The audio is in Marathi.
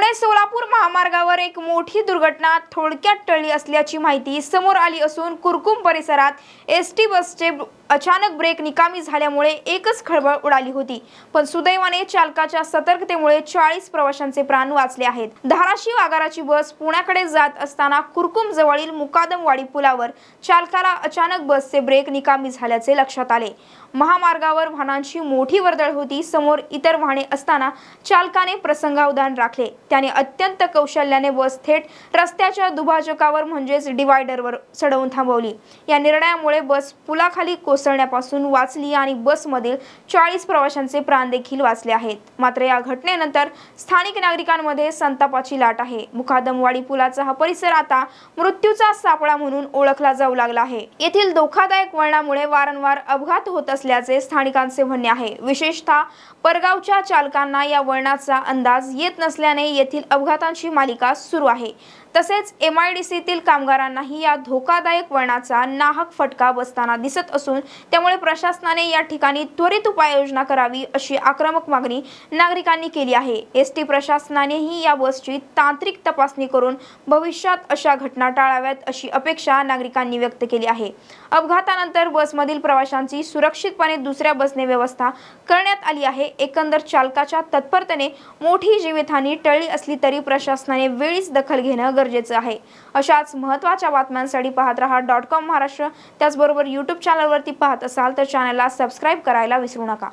पुणे सोलापूर महामार्गावर एक मोठी दुर्घटना थोडक्यात टळली असल्याची माहिती समोर आली असून कुरकुम परिसरात एसटी बसचे अचानक ब्रेक निकामी झाल्यामुळे एकच खळबळ उडाली होती। पण सुदैवाने चालकाच्या सतर्कतेमुळे 40 प्रवाशांचे प्राण वाचले आहेत। धाराशिव आगाराची बस पुण्याकडे जात असताना कुरकुम जवळील मुकादमवाडी पुलावर चालकाला अचानक बसचे ब्रेक निकामी झाल्याचे लक्षात आले। महामार्गावर वाहनांची मोठी वर्दळ होती। समोर इतर वाहने असताना चालकाने प्रसंगावधान राखले। त्याने अत्यंत कौशल्याने बस थेट रस्त्याच्या दुभाजकावर म्हणजेच डिवायडरवर चढवून थांबवली। या निर्णयामुळे बस पुलाखाली कोसळण्यापासून वाचली आणि बसमधील 40 प्रवाशांचे प्राण देखील वाचले आहेत। मात्र या घटनेनंतर स्थानिक नागरिकांमध्ये संतापाची लाट आहे। मुकादमवाडी पुलाचा हा परिसर आता मृत्यूचा सापळा म्हणून ओळखला जाऊ लागला आहे। येथील धोकादायक वळणामुळे वारंवार अपघात होत असल्याचे स्थानिकांचे म्हणणे आहे। विशेषतः परगावच्या चालकांना या वळणाचा अंदाज येत नसल्याने येथील अपघातांची मालिका सुरू आहे। तसेच MIDCतील कामगारांनाही या धोकादायक वळणाचा नाहक फटका बसताना दिसत असून त्यामुळे प्रशासनाने या ठिकाणी त्वरित उपाययोजना करावी अशी आक्रमक मागणी नागरिकांनी केली आहे। एसटी प्रशासनानेही या बसची तांत्रिक तपासणी करून भविष्यात अशा घटना टाळाव्यात अशी अपेक्षा नागरिकांनी व्यक्त केली आहे। अपघातानंतर बसमधील प्रवाशांची सुरक्षितपणे दुसऱ्या बसने व्यवस्था करण्यात आली आहे। एकंदर चालकाच्या तत्परतेने मोठी जीवितहानी टळली असली तरी प्रशासनाने वेळीच दखल घेणं गरजेचं आहे। अशाच महत्त्वाच्या बातम्यांसाठी पाहत रहा .com महाराष्ट्र। त्याचबरोबर YouTube चॅनलवरती पाहत असाल तर चॅनलला सबस्क्राईब करायला विसरू नका।